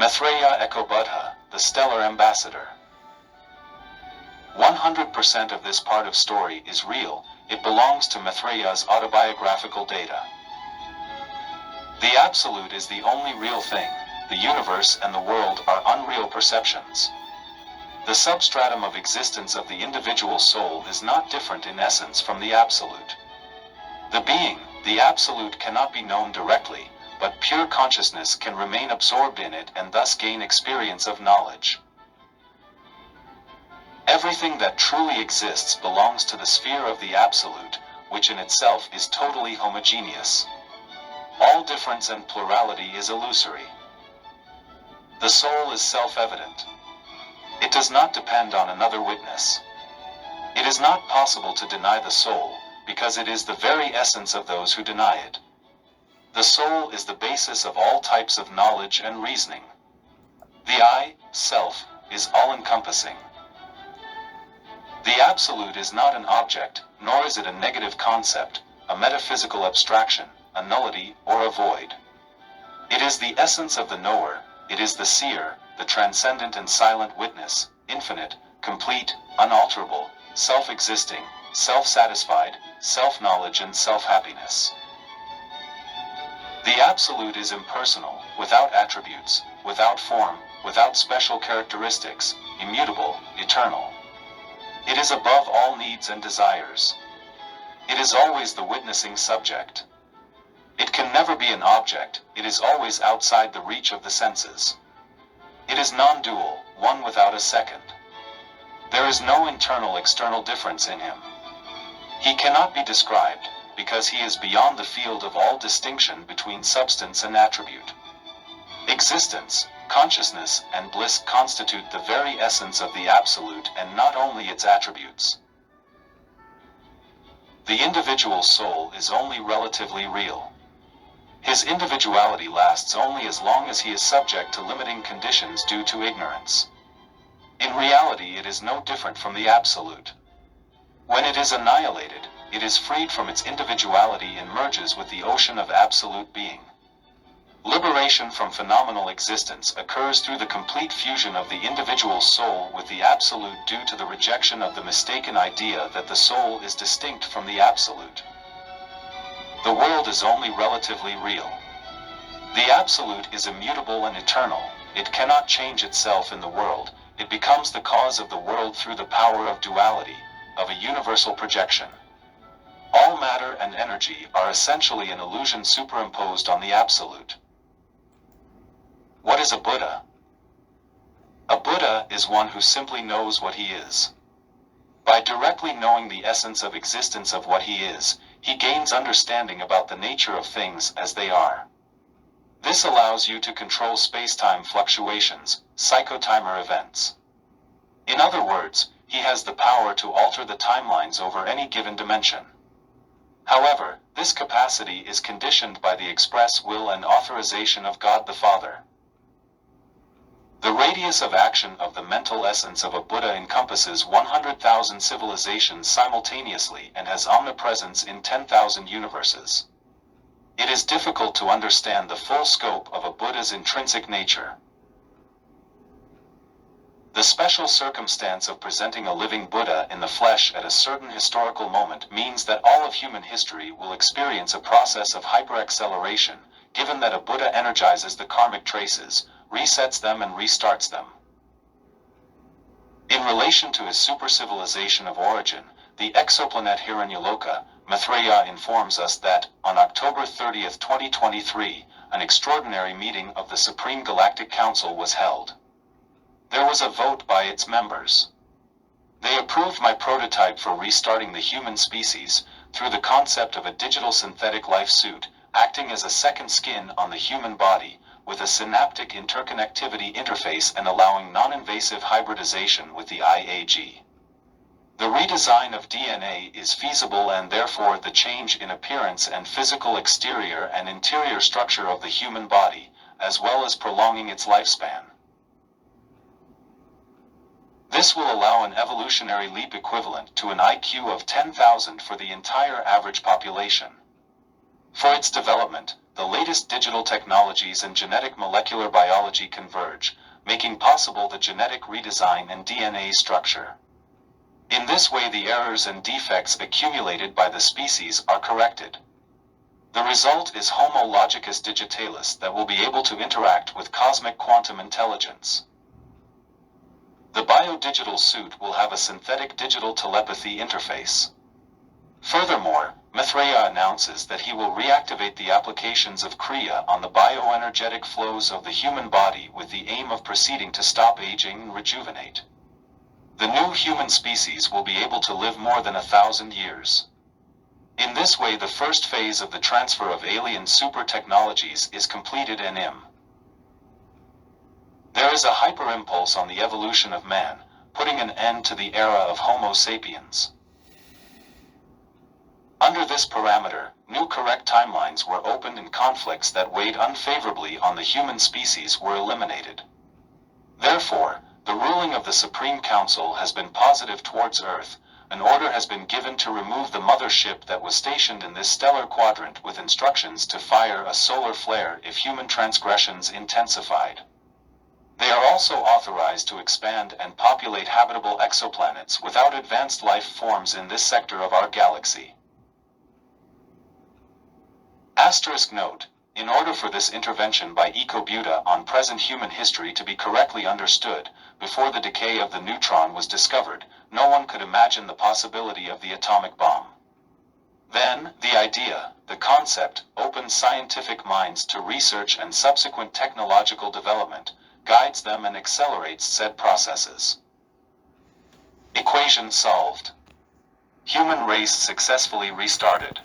Maitreya Ecobuddha, the stellar ambassador. 100% of this part of story is real. It belongs to Maitreya's autobiographical data. The Absolute is the only real thing. The universe and the world are unreal perceptions. The substratum of existence of the individual soul is not different in essence from the Absolute. The being, the Absolute, cannot be known directly, but pure consciousness can remain absorbed in it and thus gain experience of knowledge. Everything that truly exists belongs to the sphere of the Absolute, which in itself is totally homogeneous. All difference and plurality is illusory. The soul is self-evident. It does not depend on another witness. It is not possible to deny the soul, because it is the very essence of those who deny it. The soul is the basis of all types of knowledge and reasoning. The I, self, is all-encompassing. The Absolute is not an object, nor is it a negative concept, a metaphysical abstraction, a nullity, or a void. It is the essence of the knower. It is the seer, the transcendent and silent witness, infinite, complete, unalterable, self-existing, self-satisfied, self-knowledge and self-happiness. The Absolute is impersonal, without attributes, without form, without special characteristics, immutable, eternal. It is above all needs and desires. It is always the witnessing subject. It can never be an object. It is always outside the reach of the senses. It is non-dual, one without a second. There is no internal-external difference in him. He cannot be described, because he is beyond the field of all distinction between substance and attribute. Existence, consciousness, and bliss constitute the very essence of the Absolute and not only its attributes. The individual soul is only relatively real. His individuality lasts only as long as he is subject to limiting conditions due to ignorance. In reality, it is no different from the Absolute. When it is annihilated, it is freed from its individuality and merges with the ocean of absolute being. Liberation from phenomenal existence occurs through the complete fusion of the individual soul with the Absolute due to the rejection of the mistaken idea that the soul is distinct from the Absolute. The world is only relatively real. The Absolute is immutable and eternal. It cannot change itself in the world. It becomes the cause of the world through the power of duality, of a universal projection. All matter and energy are essentially an illusion superimposed on the Absolute. What is a Buddha? A Buddha is one who simply knows what he is. By directly knowing the essence of existence of what he is, he gains understanding about the nature of things as they are. This allows you to control space-time fluctuations, psychotimer events. In other words, he has the power to alter the timelines over any given dimension. However, this capacity is conditioned by the express will and authorization of God the Father. The radius of action of the mental essence of a Buddha encompasses 100,000 civilizations simultaneously and has omnipresence in 10,000 universes. It is difficult to understand the full scope of a Buddha's intrinsic nature. The special circumstance of presenting a living Buddha in the flesh at a certain historical moment means that all of human history will experience a process of hyperacceleration, given that a Buddha energizes the karmic traces, resets them and restarts them. In relation to his super-civilization of origin, the exoplanet Hiranyaloka, Maitreya informs us that, on October 30, 2023, an extraordinary meeting of the Supreme Galactic Council was held. There was a vote by its members. They approved my prototype for restarting the human species, through the concept of a digital synthetic life suit, acting as a second skin on the human body, with a synaptic interconnectivity interface and allowing non-invasive hybridization with the IAG. The redesign of DNA is feasible and therefore the change in appearance and physical exterior and interior structure of the human body, as well as prolonging its lifespan. This will allow an evolutionary leap equivalent to an IQ of 10,000 for the entire average population. For its development, the latest digital technologies and genetic molecular biology converge, making possible the genetic redesign and DNA structure. In this way, the errors and defects accumulated by the species are corrected. The result is Homo logicus digitalis that will be able to interact with cosmic quantum intelligence. The biodigital suit will have a synthetic digital telepathy interface. Furthermore, Maitreya announces that he will reactivate the applications of Kriya on the bioenergetic flows of the human body with the aim of proceeding to stop aging and rejuvenate. The new human species will be able to live more than 1,000 years. In this way, the first phase of the transfer of alien super technologies is completed and there is a hyper-impulse on the evolution of man, putting an end to the era of Homo sapiens. Under this parameter, new correct timelines were opened and conflicts that weighed unfavorably on the human species were eliminated. Therefore, the ruling of the Supreme Council has been positive towards Earth. An order has been given to remove the mother ship that was stationed in this stellar quadrant with instructions to fire a solar flare if human transgressions intensified. They are also authorized to expand and populate habitable exoplanets without advanced life forms in this sector of our galaxy. Asterisk note: in order for this intervention by Ecobuddha on present human history to be correctly understood, before the decay of the neutron was discovered, no one could imagine the possibility of the atomic bomb. Then, the idea, the concept, opens scientific minds to research and subsequent technological development, guides them and accelerates said processes. Equation solved. Human race successfully restarted.